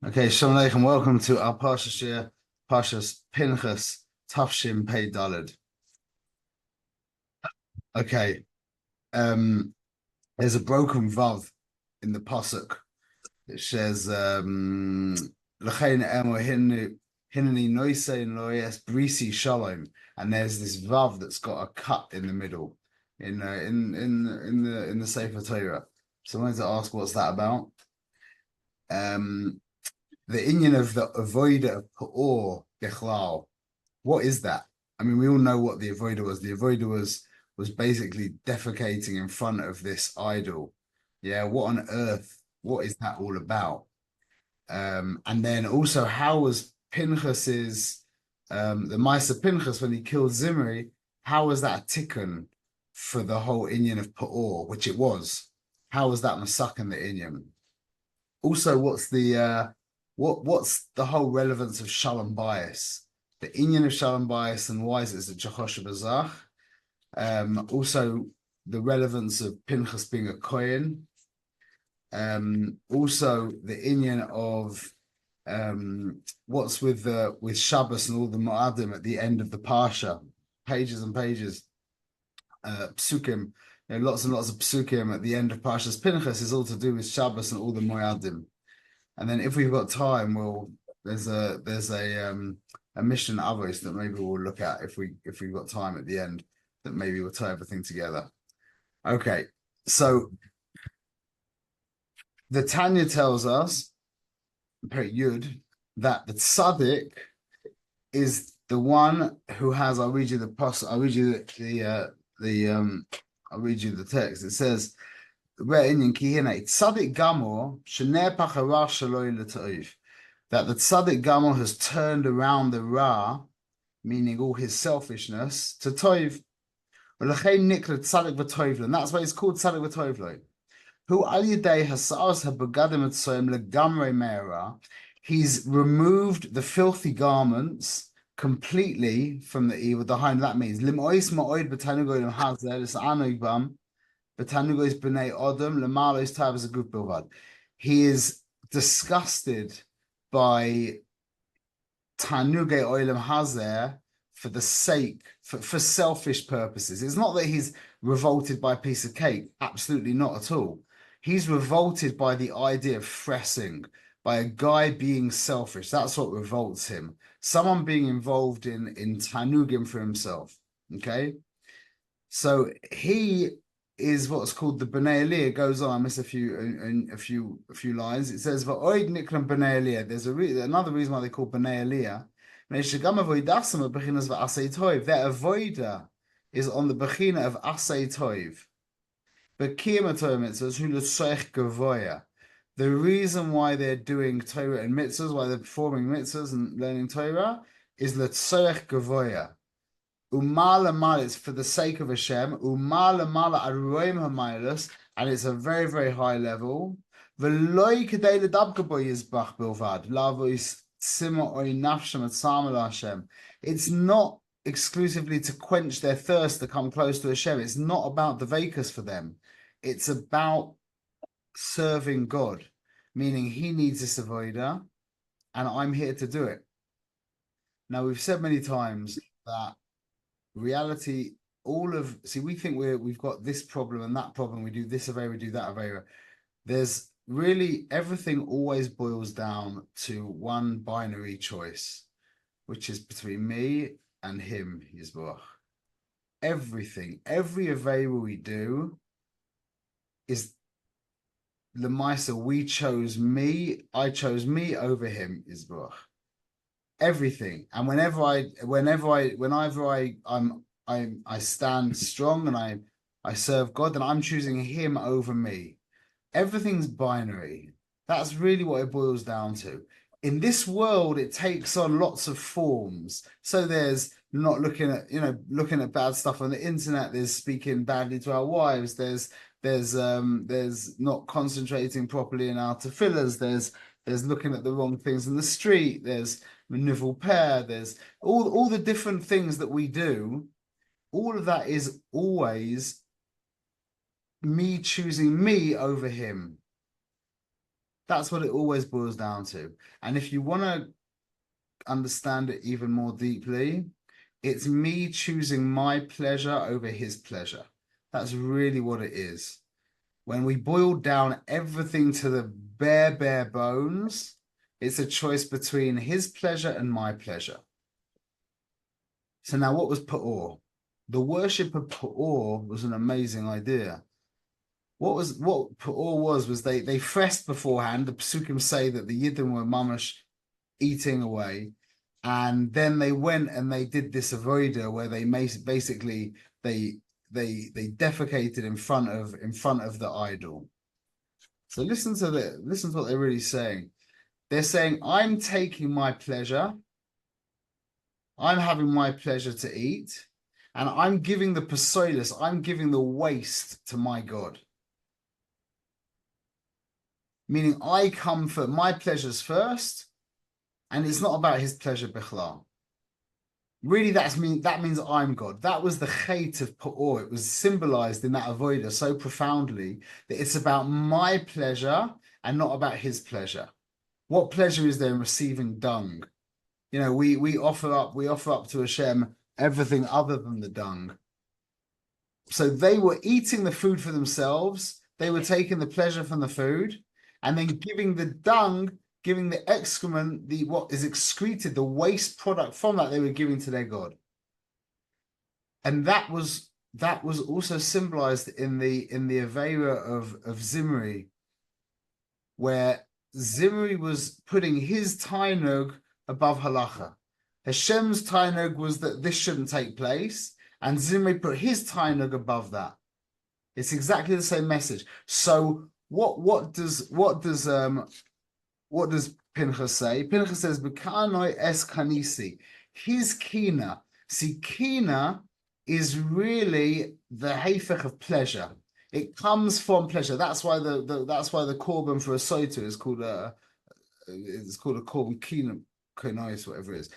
Okay, Shalom Aleichem, welcome to our Parsha Shir, Parshas Pinchas, Tafshim Pei Daled. Okay, there's a broken vav in the pasuk. It says, L'chein emo hineni noisein lo yes brisi shalom, and there's this vav that's got a cut in the middle in the Sefer Torah. So I wanted to ask, what's that about? The inyan of the avodah of Pa'or Bechlal. What is that? I mean, we all know what the avodah was. The avodah was basically defecating in front of this idol. Yeah, what on earth? What is that all about? And then also, how was Pinchas's the Ma'aser Pinchas when he killed Zimri? How was that a tikkun for the whole inyan of Pa'or, which it was? How was that masakin the inyan? Also, what's the whole relevance of shalom bias? The inyan of shalom bias and why is it a Jehosh Bazach? Also, the relevance of Pinchas being a Kohen. Also, the inyan of what's with Shabbos and all the Moadim at the end of the Parsha, pages and pages, psukim, lots and lots of psukim at the end of Parshas Pinchas is all to do with Shabbos and all the Moadim. And then if we've got time, there's a mission Avos that maybe we'll look at if we've got time at the end, that maybe we'll tie everything together. Okay, so the Tanya tells us, Yud, that the tzaddik is the one who has. I'll read you the text. It says, Tzaddik Gamor that the Tzaddik Gamor has turned around the Ra, meaning all his selfishness, to Toiv. And that's why it's called Tzaddik V'Toivlo. Who al yedei hasa'os habegadim etzoyim legamrei me'ara. He's removed the filthy garments completely from the evil. That means limois ma'oid b'tanugoyim hazer l'sa'anoig bam. He is disgusted by Tanuge Oilam Hazer for the sake, for selfish purposes. It's not that he's revolted by a piece of cake. Absolutely not at all. He's revolted by the idea of fressing, by a guy being selfish. That's what revolts him. Someone being involved in Tanugim for himself. Okay? So he is what's called the B'nai Aliyah. Goes on. I miss a few lines. It says Va'oid Niklam B'nai Aliyah. There's another reason why they call B'nai Aliyah. Their avoida is on the bechina of asay toiv. The reason why they're doing Torah and mitzvahs, why they're performing mitzvahs and learning Torah, is l'tzoech gavoya. Umala, it's for the sake of Hashem. Umala mala aroim hamaylos, and it's a very, very high level. V'loi kedei ledabka bo yizbach bilvad lavois sima oy nafshem et samal Hashem. It's not exclusively to quench their thirst to come close to Hashem. It's not about the vekas for them. It's about serving God, meaning He needs this avodah, and I'm here to do it. Now, we've said many times that reality, we think we've got this problem and that problem, we do this avera, we do that avera. There's really, everything always boils down to one binary choice, which is between me and him, Yisborach. Everything, every avera we do is Lemaisa, I chose me over him, Yisborach. Everything. And whenever I stand strong and I serve God, then I'm choosing him over me. Everything's binary. That's really what it boils down to. In this world, it takes on lots of forms. So there's not looking at bad stuff on the internet. There's speaking badly to our wives. There's not concentrating properly in our tefillahs. There's looking at the wrong things in the street. There's nivel pair. There's all the different things that we do. All of that is always me choosing me over him. That's what it always boils down to. And if you want to understand it even more deeply, it's me choosing my pleasure over his pleasure. That's really what it is. When we boil down everything to the bare bones, it's a choice between his pleasure and my pleasure. So now what was Pa'or? The worship of Pa'or was an amazing idea. What Pa'or was they fessed beforehand. The Psukim say that the Yidden were mamash eating away, and then they went and they did this avodah where they basically they defecated in front of the idol. So listen to what they're really saying. They're saying, I'm taking my pleasure, I'm having my pleasure to eat, and I'm giving the pasoilus, I'm giving the waste to my God. Meaning I come for my pleasures first, and it's not about his pleasure bichlal. Really, that means I'm God. That was the chait of Pa'or. It was symbolized in that avodah so profoundly that it's about my pleasure and not about his pleasure. What pleasure is there in receiving dung? You know, we offer up to Hashem everything other than the dung. So they were eating the food for themselves. They were taking the pleasure from the food, and then giving the dung, giving the excrement, what is excreted, the waste product from that, they were giving to their God. And that was also symbolized in the Avera of Zimri, where Zimri was putting his tainug above halacha. Hashem's tainug was that this shouldn't take place, and Zimri put his tainug above that. It's exactly the same message. So what does Pinchas say? Pinchas says, "B'kanoi es kanisi." His kina. See, kina is really the heifech of pleasure. It comes from pleasure. That's why the korban for a soita is called a korban kina, konois, whatever it is.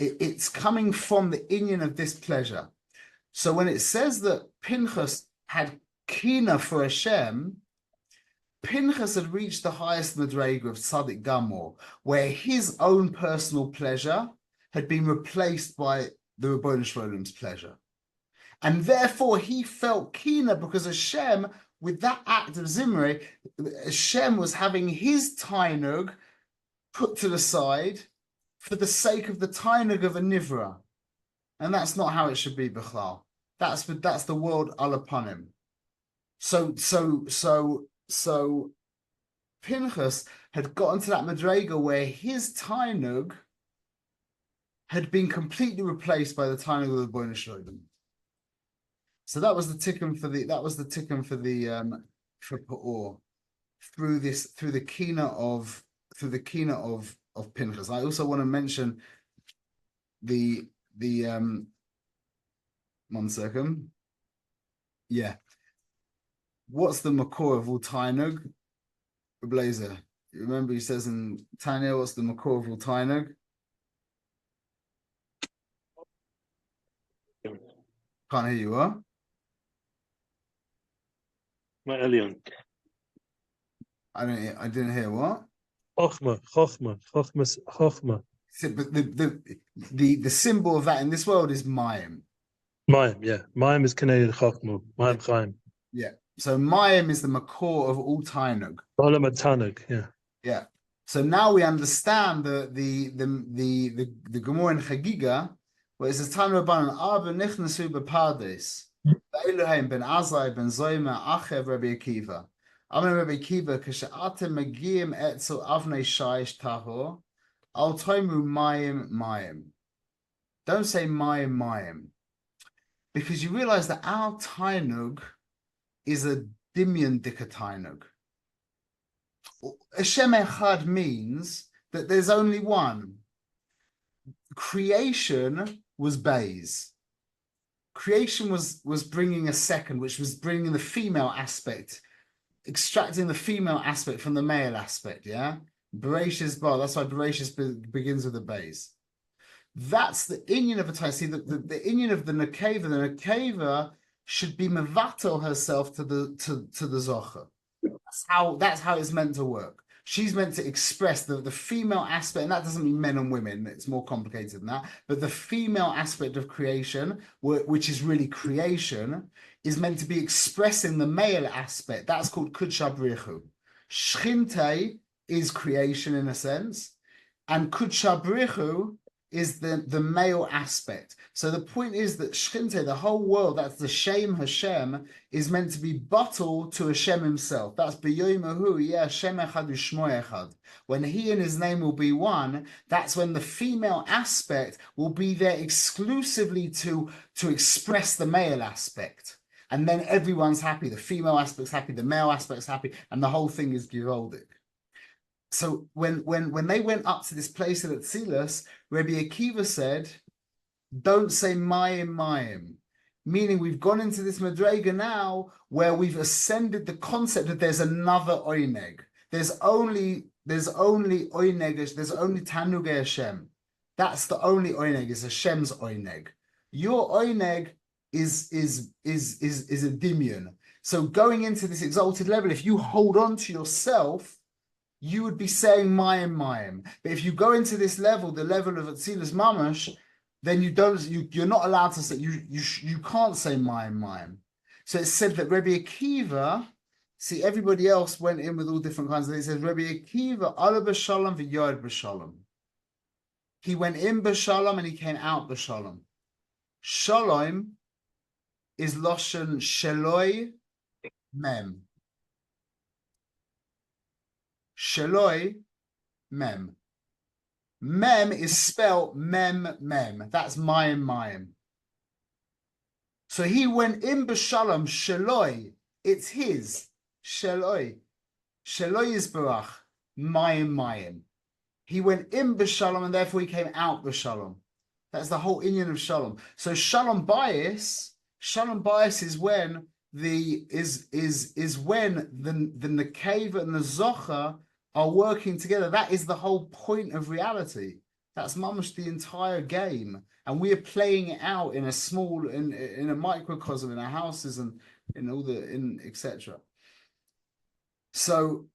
It's coming from the inyan of this pleasure. So when it says that Pinchas had kina for Hashem, Pinchas had reached the highest madrega of Tzaddik Gamor, where his own personal pleasure had been replaced by the Ribbono Shel Olam's pleasure. And therefore he felt kina because Hashem, with that act of Zimri, Hashem was having his tainug put to the side for the sake of the tainug of a nivra. And that's not how it should be, Bichlal. That's the world alapanim. So Pinchas had gotten to that madrega where his tainug had been completely replaced by the tainug of the Ribbono Shel Olam. So that was the tikkun for Pa'or through the kina of Pinchas. I also want to mention the 1 second. Yeah. What's the makor of all tainug? Blazer. You remember he says in Tanya, what's the makor of all tainug? Can't hear you, huh? My Elion. I didn't hear what? Chochma. But the symbol of that in this world is Mayim. Mayim, yeah. Mayim is connected to Chochma. Mayim Chaim. Yeah. So Mayim is the makor of all tainug. Olam Tanug, yeah. Yeah. So now we understand the Gemara in Chagiga, where it says Tanu Rabbanan Arba Nichnasu B'Pardes Elohim Ben Azai Ben Zoyma Achev Rabbi Akiva. Amen Rabbi Akiva K'She'atem Megiyim Etzel Avnei Shaish Tahor Al Toimu Mayim. Don't say Mayim, because you realize that our tainug is a dimyan dika tainug. Hashem Echad means that there's only one. Creation was Bays. Creation was bringing a second, which was bringing the female aspect, extracting the female aspect from the male aspect, yeah? Bereshis bar, that's why Bereshis begins with the Bays. That's the inyan of a tainug. See, the inyan of the nekeva should be mevatel herself to the zocher. That's how it's meant to work. She's meant to express the female aspect, and that doesn't mean men and women. It's more complicated than that. But the female aspect of creation, which is really creation, is meant to be expressing the male aspect. That's called Kudsha Brichu. Shchinte is creation in a sense, and Kudsha Brichu is the male aspect. So the point is that Shchinte, the whole world, that's the Shem Hashem, is meant to be bottled to Hashem himself. That's B'yoimahu, yeah, Hashem Echad U'Shmo Echad. When he and his name will be one, that's when the female aspect will be there exclusively to express the male aspect. And then everyone's happy. The female aspect's happy, the male aspect's happy, and the whole thing is Givaldic. So when they went up to this place in Atzilus, Rabbi Akiva said, don't say Mayim, meaning we've gone into this Madrega now where we've ascended the concept that there's another Oineg. There's only Oineg, there's only Tanugei Hashem. That's the only Oineg, is Hashem's Oineg. Your Oineg is a dimion. So going into this exalted level, if you hold on to yourself, you would be saying Mayim. But if you go into this level, the level of Atzilus Mamash, then you're not allowed to say, you can't say Mayim. So it's said that Rabbi Akiva, see, everybody else went in with all different kinds of things. It says Rabbi Akiva, Ala b'shalom v'yod b'shalom. He went in b'shalom and he came out b'shalom. Shalom is Loshen Sheloi Mem. Sheloi Mem. Mem is spelled Mem. That's Mayim. So he went in b'shalom Sheloi. It's his. Sheloi. Sheloi is Barach. Mayim. He went in b'shalom and therefore he came out b'shalom. That's the whole inyan of shalom. So shalom bias is when the nekeva and the zocha are working together. That is the whole point of reality. That's mamash the entire game, and we are playing it out in a small, in a microcosm in our houses and in all etc. So,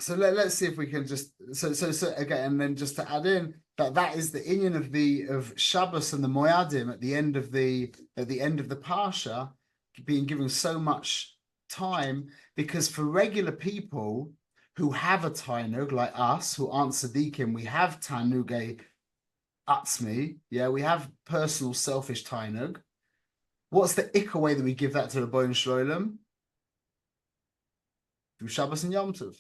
so let's see if we can just so again, and then just to add in that is the inyan of Shabbos and the Moadim at the end of the parsha being given so much time, because for regular people who have a tainug like us, who aren't tzaddikim, we have tanugei atzmi, yeah, we have personal selfish tainug. What's the ikka way that we give that to the Boin Shloim? Through Shabbos and Yom Tov.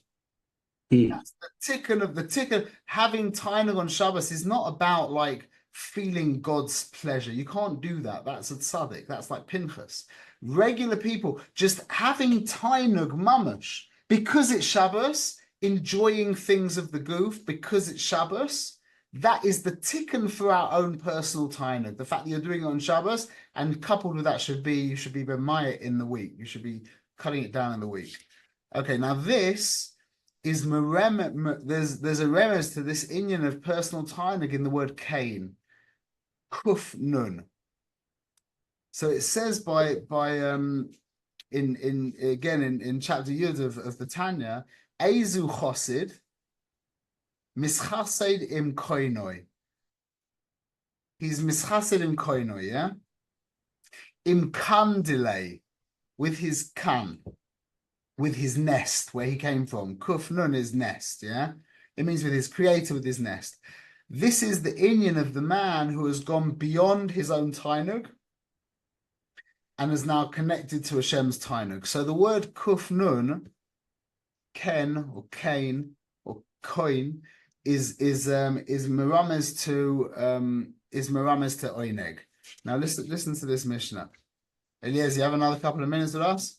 That's the tikkun. Having tainug on Shabbos is not about like feeling God's pleasure. You can't do that. That's a tzaddik. That's like Pinchas. Regular people just having tainug mamash because it's Shabbos, enjoying things of the goof because it's Shabbos. That is the tikkun for our own personal tainug. The fact that you're doing it on Shabbos, and coupled with that you should be b'mayit in the week. You should be cutting it down in the week. Okay, now this is there's a remez to this inyan of personal tainug in the word kain, kuf nun. So it says in chapter Yud of the Tanya, Ezu chosid mischased im koinoi. He's mischased im koinoi, yeah? Im kan delay, with his kan, with his nest, where he came from. Kuf nun is nest, yeah? It means with his creator, with his nest. This is the inyan of the man who has gone beyond his own tainug and is now connected to Hashem's tainug. So the word kuf nun, ken or kain or koin, is merames to oineg. Now listen to this Mishnah. Elias, you have another couple of minutes with us?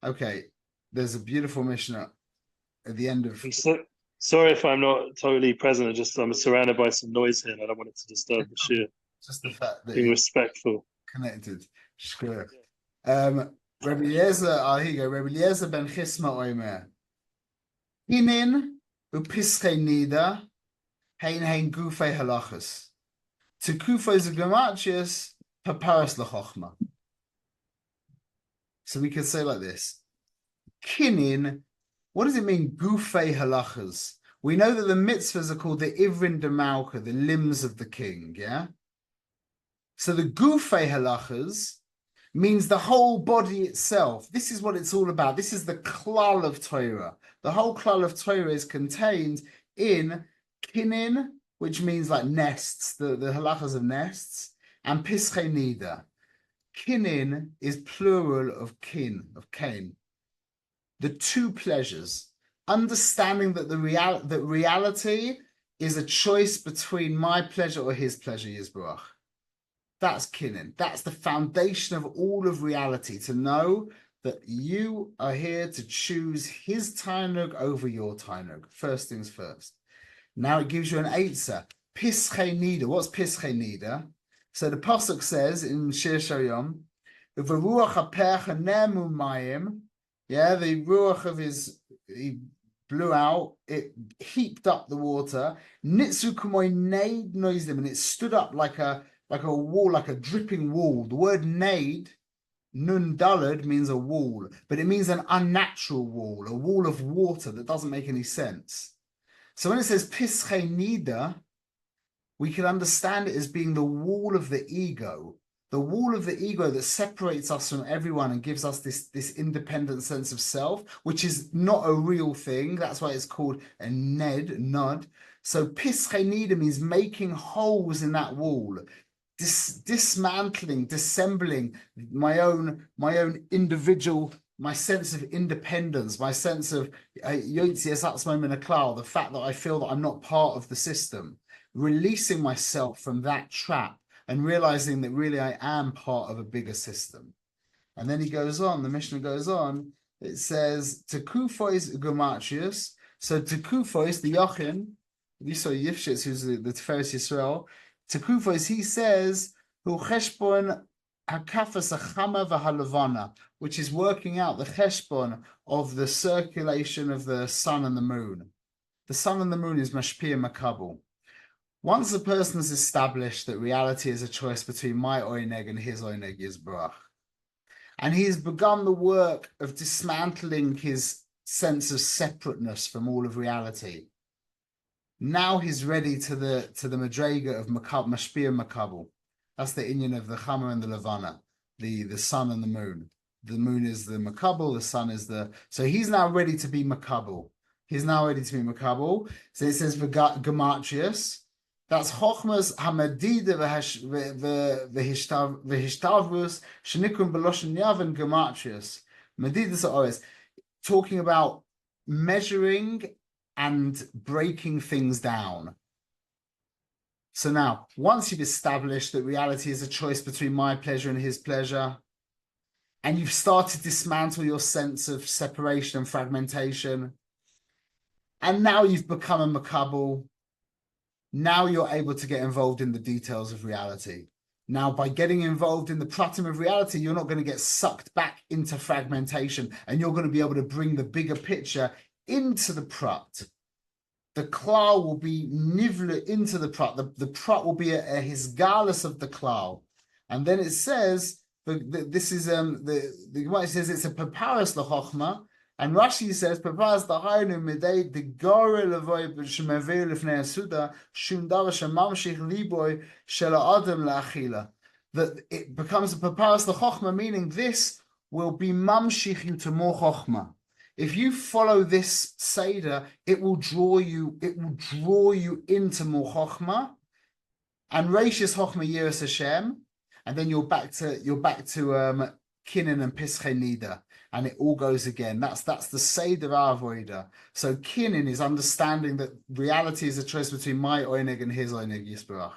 Okay, there's a beautiful Mishnah at the end of. Sorry if I'm not totally present. I'm surrounded by some noise here, and I don't want it to disturb the shir. Just the fact that being respectful. Connected. Sure. Rabbi Eliezer, here you go. Rabbi Eliezer ben Chisma Omer. Hinin upiskei nida hein gufei halachas. To kufos of Gamachius paparas l'chochma. So we could say like this. Kinin, what does it mean? Gufei halachas. We know that the mitzvahs are called the ivrin de malka, the limbs of the king, yeah? So the gufei halachas means the whole body itself. This is what it's all about. This is the klal of Torah. The whole klal of Torah is contained in kinin, which means like nests, the halachas of nests, and pischei nida. Kinin is plural of kin, of kain. The two pleasures, understanding that that reality is a choice between my pleasure or his pleasure, Yisbarach. That's kinin. That's the foundation of all of reality, to know that you are here to choose his tainug over your tainug. First things first. Now it gives you an eitzah. Pischei nida. What's pischei nida? So the pasuk says in Shir Shayom, "V'ruach hapercha nemu mayim." Yeah, the ruach of he blew out. It heaped up the water. Nitzu kumoy neid noizim, and it stood up like a wall, like a dripping wall. The word neid, nun dalad, means a wall, but it means an unnatural wall, a wall of water that doesn't make any sense. So when it says pischei nida, we can understand it as being the wall of the ego that separates us from everyone and gives us this independent sense of self, which is not a real thing. That's why it's called a nod. So pischei nida means making holes in that wall, dismantling, dissembling my own individual, my sense of independence, my sense of yotzias atzmo min haklal, the fact that I feel that I'm not part of the system, releasing myself from that trap and realizing that really I am part of a bigger system. And then he goes on, the Mishnah goes on, it says, Tekufois Gematrius. So Tekufois, the Yochin, you saw Yifshitz, who's the Tiferes Yisrael, Tekufois, he says, Hu Cheshbon Hakafas Achama V'Halavana, which is working out the Cheshbon of the circulation of the sun and the moon. The sun and the moon is Mashpia Makabel. Once a person has established that reality is a choice between my oineg and his oineg Yisbarach, and he's begun the work of dismantling his sense of separateness from all of reality, now he's ready to the madrega of mashpia makabel. That's the inyan of the chama and the levana, the sun and the moon. The moon is the makabel, the sun is the. So he's now ready to be makabel. He's now ready to be makabel. So it says gematrius. That's Chochmas Hamadida v'Hishtavrus Shenikum Beloshen Yavan Gematrius. Medidas are always talking about measuring and breaking things down. So now, once you've established that reality is a choice between my pleasure and his pleasure, and you've started to dismantle your sense of separation and fragmentation, and now you've become a makabel, now you're able to get involved in the details of reality. Now, by getting involved in the pratim of reality, you're not going to get sucked back into fragmentation, and you're going to be able to bring the bigger picture into the prat. The klal will be nivla into the prat. The prat will be a hisgalus of the klal. And then it says, this is the Gemara says it's a paparas l'chochma, and Rashi says paparas l'chaynu midei the gore levoy b'shemavir lifnei asuda shum davar shemamshich liboy shel adam la'achila. That it becomes a paparas l'chochma, meaning this will be mamshich you to more chochma. If you follow this seder, it will draw you into more chochma, and reishis chochma yiras Hashem, and then you're back to kinin and pischei nida, and it all goes again. That's the seder avoida. So kinin is understanding that reality is a choice between my oineg and his oineg Yisbarach.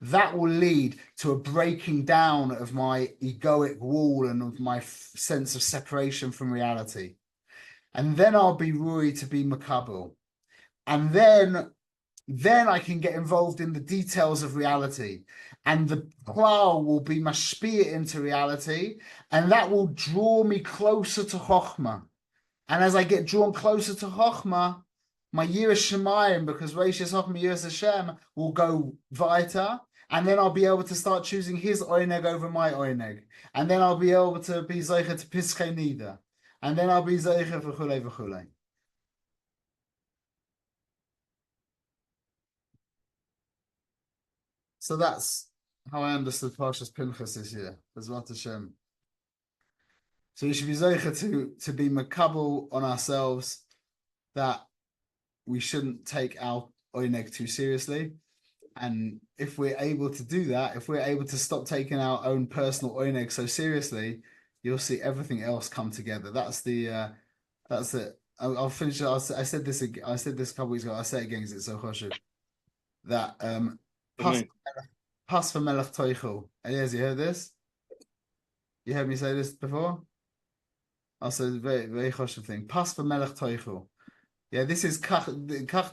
That will lead to a breaking down of my egoic wall and of my sense of separation from reality. And then I'll be rui to be makabel. And then I can get involved in the details of reality. And the klal will be mashpia into reality. And that will draw me closer to chochma. And as I get drawn closer to chochma, my yiras shemayim, because reishis chochma yiras Hashem, will go weiter. And then I'll be able to start choosing his oineg over my oineg. And then I'll be able to be zeicha to piskei nida. And then I'll be zeicha v'chulei v'chulei. So that's how I understood Parshas Pinchas this year. Bezrat Hashem. So we should be zeicha to be makabel on ourselves that we shouldn't take our oineg too seriously. And if we're able to do that, if we're able to stop taking our own personal oineg so seriously, you'll see everything else come together. That's it. I'll finish it. I said this a couple weeks ago. I say it again because it's so choshev. That pas for melech toichel. Elias, you heard this? You heard me say this before? Also, very very choshev thing. Pas for melech toichel. Yeah, this is kach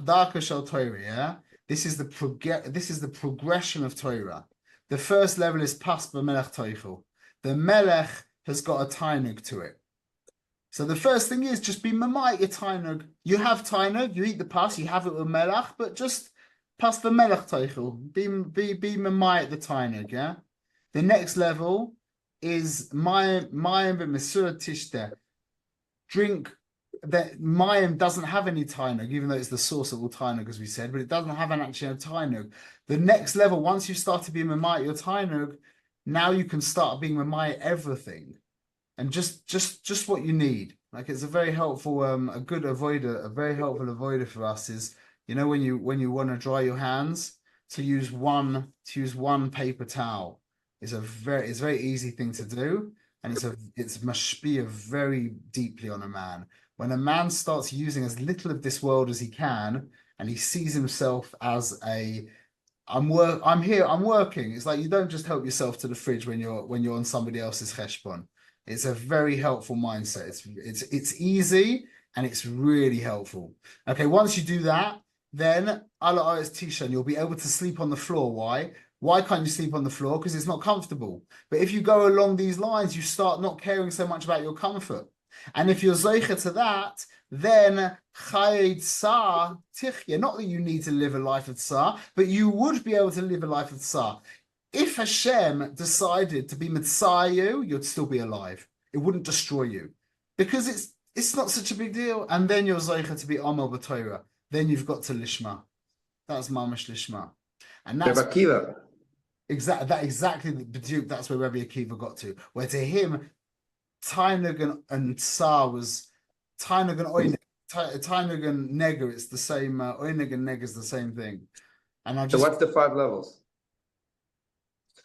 darka shel Torah. Yeah. This is the progression of Torah. The first level is pas b'melech toichel. The melech has got a tainug to it. So the first thing is just be mamait your tainug. You have tainug, you eat the pas, you have it with melech, but just pas b'melech toichel. Be mamait the tainug. Yeah. The next level is mayim b'mesura tishte. Drink. That Mayim doesn't have any tainug, even though it's the source of all tainug, as we said, but it doesn't have actually a tainug. The next level, once you start to be mamait your tainug, now you can start being mamait everything, and just what you need. Like it's a very helpful, a good avoider, a very helpful avoider for us is, when you want to dry your hands, to use one paper towel is it's a very easy thing to do, and it's mashpia very deeply on a man. When a man starts using as little of this world as he can, and he sees himself as I'm working. It's like you don't just help yourself to the fridge when you're on somebody else's cheshbon. It's a very helpful mindset. It's easy and it's really helpful. Okay, once you do that, then Allah is Tishan, you'll be able to sleep on the floor. Why? Why can't you sleep on the floor? Because it's not comfortable. But if you go along these lines, you start not caring so much about your comfort. And if you're zeicha to that, then chayed sa tichya. Not that you need to live a life of tsar, but you would be able to live a life of tsar. If Hashem decided to be mitzvah you'd still be alive. It wouldn't destroy you because it's not such a big deal. And then you're zeicha to be amal b'Torah. Then you've got to lishma. That's mamash lishma, and that's exactly the Duke. That's where Rabbi Akiva got to. Where to him, tainug and tsar was tainug and oineg. Tainug and nega, it's the same. Oineg and nega is the same thing. And so what's the 5 levels?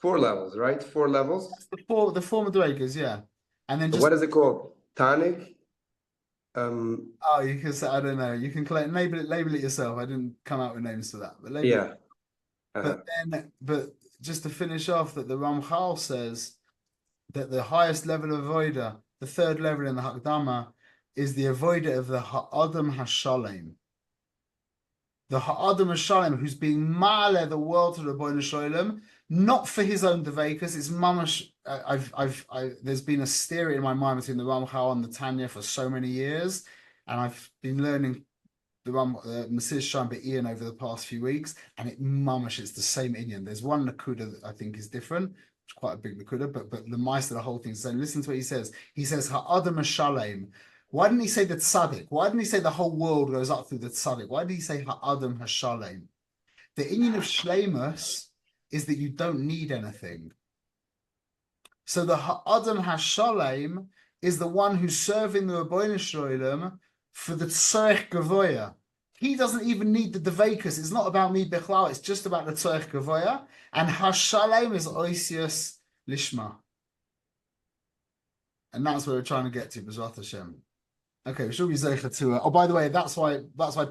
4 levels, right? 4 levels. The four madrigas, yeah. And then what is it called? Tonic. Oh, you can say I don't know. You can label it yourself. I didn't come out with names for that, but label yeah. It. But just to finish off, that the Ramchal says that the highest level of avoida, the third level in the Hakdama, is the avoida of the Ha'adam Hashalem. The Ha'adam Hashalem, who's being ma'aleh the world to the Rebbeinu Sholem, not for his own devekas. It's mamash. There's been a stereo in my mind between the Ramchal and the Tanya for so many years, and I've been learning the Mesilas Shalom Be'Ian over the past few weeks, and it's the same Inyan. There's one Nakuda that I think is different. It's quite a big Nakuda, but the mice of the whole thing is the same. Listen to what he says. He says Ha'adam Hashalem. Why didn't he say the tzaddik? Why didn't he say the whole world goes up through the tzaddik? Why did he say Ha'adam Hashalem? The Inyan of Shleimus is that you don't need anything. So the Ha'adam Hashalem is the one who's serving the Rebbeinu Sholem for the Tzorech Gavoya. He doesn't even need the Devekas. It's not about me Bechlal. It's just about the Tzorech Gavoya. And Hashalem is Oisius Lishma. And that's where we're trying to get to, B'ezrat Hashem. Okay, we should be zeicha to. Oh, by the way, that's why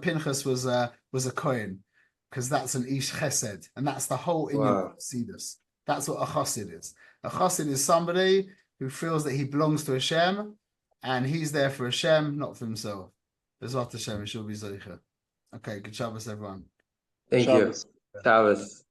Pinchas was a Kohen, because that's an ish chesed, and that's the whole Inyan of Chassidus. That's what a chassid is. A chassid is somebody who feels that he belongs to Hashem, and he's there for Hashem, not for himself. B'ezrat Hashem, we should be zeicha. Okay, good Shabbos, everyone. Thank you. Shabbos.